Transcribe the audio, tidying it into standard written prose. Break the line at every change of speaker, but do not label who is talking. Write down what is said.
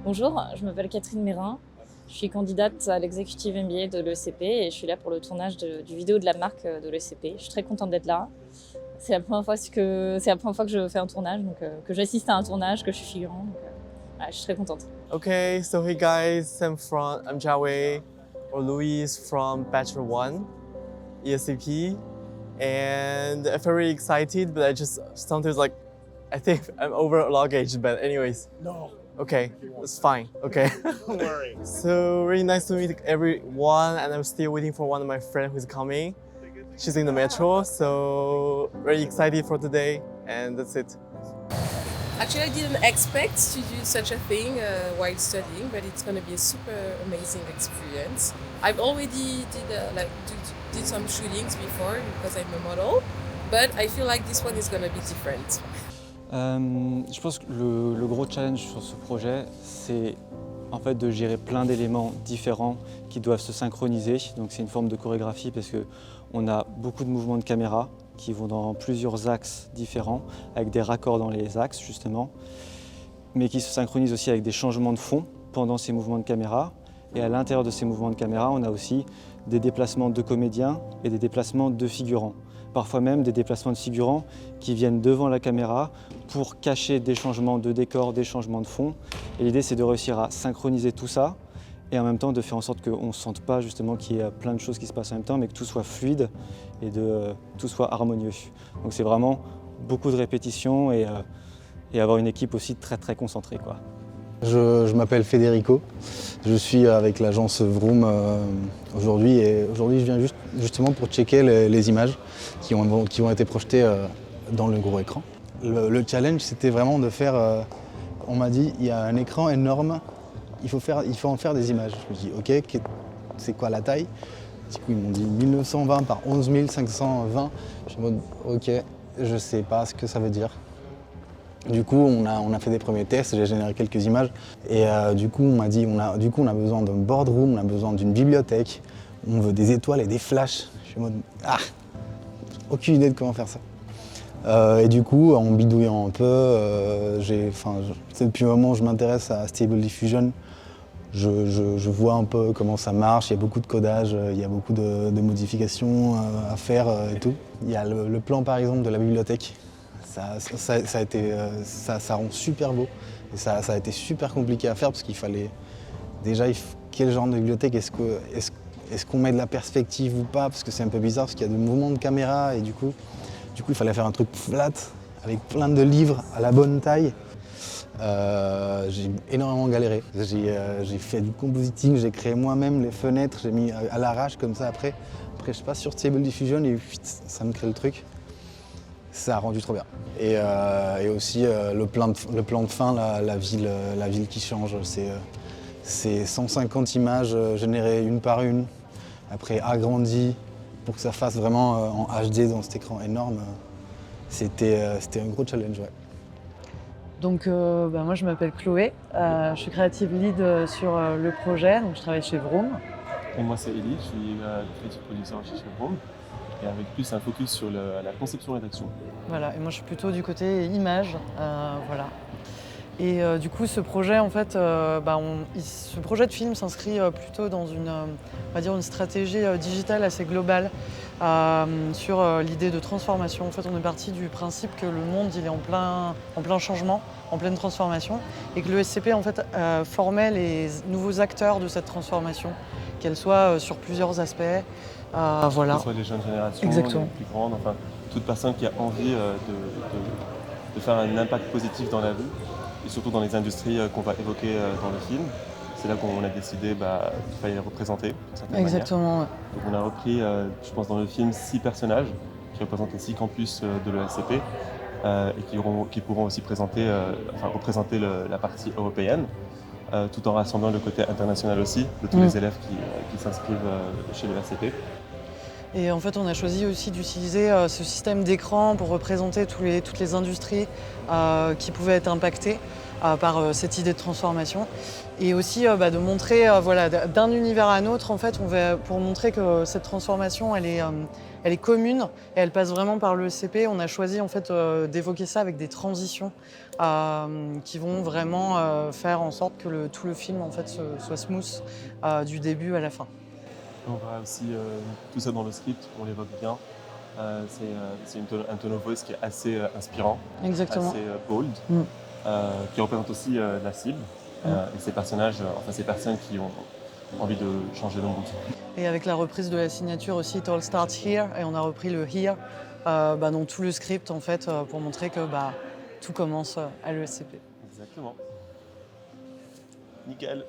Bonjour, je m'appelle Catherine Mérin. Je suis candidate à l'executive MBA de l'ESCP et je suis là pour le tournage du vidéo de la marque de l'ESCP. Je suis très contente d'être là. C'est la première fois que je fais un tournage, donc que j'assiste à un tournage, que je suis figurant. Donc, je suis très contente.
Okay, so hey guys, I'm Jiawei or Louise from Bachelor 1, ESCP, and I'm very excited, but I just sometimes I think I'm over luggage, but anyways.
No.
Okay, it's fine, okay.
Don't worry.
So really nice to meet everyone, and I'm still waiting for one of my friends who's coming. She's in the metro, so very excited for today, and that's it.
Actually, I didn't expect to do such a thing while studying, but it's going to be a super amazing experience. I've already did some shootings before because I'm a model, but I feel like this one is going to be different.
Je pense que le gros challenge sur ce projet, c'est en fait de gérer plein d'éléments différents qui doivent se synchroniser. Donc c'est une forme de chorégraphie parce qu'on a beaucoup de mouvements de caméra qui vont dans plusieurs axes différents, avec des raccords dans les axes justement, mais qui se synchronisent aussi avec des changements de fond pendant ces mouvements de caméra. Et à l'intérieur de ces mouvements de caméra, on a aussi des déplacements de comédiens et des déplacements de figurants. Parfois même des déplacements de figurants qui viennent devant la caméra pour cacher des changements de décor, des changements de fond. Et l'idée, c'est de réussir à synchroniser tout ça et en même temps de faire en sorte qu'on ne sente pas justement qu'il y a plein de choses qui se passent en même temps, mais que tout soit fluide et que tout soit harmonieux. Donc c'est vraiment beaucoup de répétitions et avoir une équipe aussi très très concentrée, quoi.
Je m'appelle Federico, je suis avec l'agence Vroom aujourd'hui et aujourd'hui je viens justement pour checker les images qui ont été projetées dans le gros écran. Le challenge c'était vraiment de faire, on m'a dit il y a un écran énorme, il faut en faire des images. Je me dis ok, c'est quoi la taille? Du coup ils m'ont dit 1920 par 11 520, je suis en mode ok, je sais pas ce que ça veut dire. Du coup, on a fait des premiers tests, j'ai généré quelques images et du coup, on m'a dit on a besoin d'un boardroom, on a besoin d'une bibliothèque, on veut des étoiles et des flashs. Je suis en mode aucune idée de comment faire ça. Et du coup, en bidouillant un peu, depuis un moment je m'intéresse à Stable Diffusion. Je vois un peu comment ça marche, il y a beaucoup de codage, il y a beaucoup de modifications à faire et tout. Il y a le plan par exemple de la bibliothèque. Ça rend super beau et ça a été super compliqué à faire parce qu'il fallait déjà quel genre de bibliothèque, est-ce qu'on met de la perspective ou pas parce que c'est un peu bizarre parce qu'il y a des mouvements de caméra et du coup il fallait faire un truc flat avec plein de livres à la bonne taille. J'ai énormément galéré, j'ai fait du compositing, j'ai créé moi-même les fenêtres, j'ai mis à l'arrache comme ça après je passe sur Stable Diffusion et ça me crée le truc. Ça a rendu trop bien. Et aussi le plan de fin, la ville qui change, c'est 150 images générées une par une, après agrandies pour que ça fasse vraiment en HD dans cet écran énorme. C'était un gros challenge. Ouais.
Donc moi je m'appelle Chloé, je suis creative lead sur le projet, donc je travaille chez Vroom.
Et moi c'est Elie, je suis creative producer chez Vroom. Et avec plus un focus sur la conception-rédaction.
Voilà, et moi je suis plutôt du côté image, voilà. Et du coup ce projet en fait, ce projet de film s'inscrit plutôt dans une stratégie digitale assez globale sur l'idée de transformation. En fait on est parti du principe que le monde il est en plein changement, en pleine transformation, et que l'ESCP en fait formait les nouveaux acteurs de cette transformation, qu'elle soit sur plusieurs aspects. Voilà.
Que ce soit les jeunes générations,
exactement.
Les plus grandes, enfin toute personne qui a envie de faire un impact positif dans la vie et surtout dans les industries qu'on va évoquer dans le film. C'est là qu'on a décidé qu'il fallait les représenter d'une certaine
exactement.
manière. Donc on a repris, je pense dans le film, 6 personnages qui représentent les 6 campus de l'ESCP et qui pourront aussi représenter la partie européenne. Tout en rassemblant le côté international aussi de tous les élèves qui s'inscrivent chez l'ESCP.
Et en fait, on a choisi aussi d'utiliser ce système d'écran pour représenter toutes les industries qui pouvaient être impactées par cette idée de transformation. Et aussi de montrer voilà, d'un univers à un autre, en fait, pour montrer que cette transformation, elle est commune et elle passe vraiment par le CP. On a choisi en fait, d'évoquer ça avec des transitions qui vont vraiment faire en sorte que tout le film en fait, soit smooth du début à la fin.
On voit aussi tout ça dans le script, on l'évoque bien. C'est un tone of voice qui est assez inspirant,
Exactement.
assez bold, qui représente aussi la cible et ces personnages, ces personnes qui ont envie de changer le monde.
Et avec la reprise de la signature aussi, It All Starts Here, et on a repris le Here dans tout le script en fait, pour montrer que tout commence à l'ESCP.
Exactement. Nickel.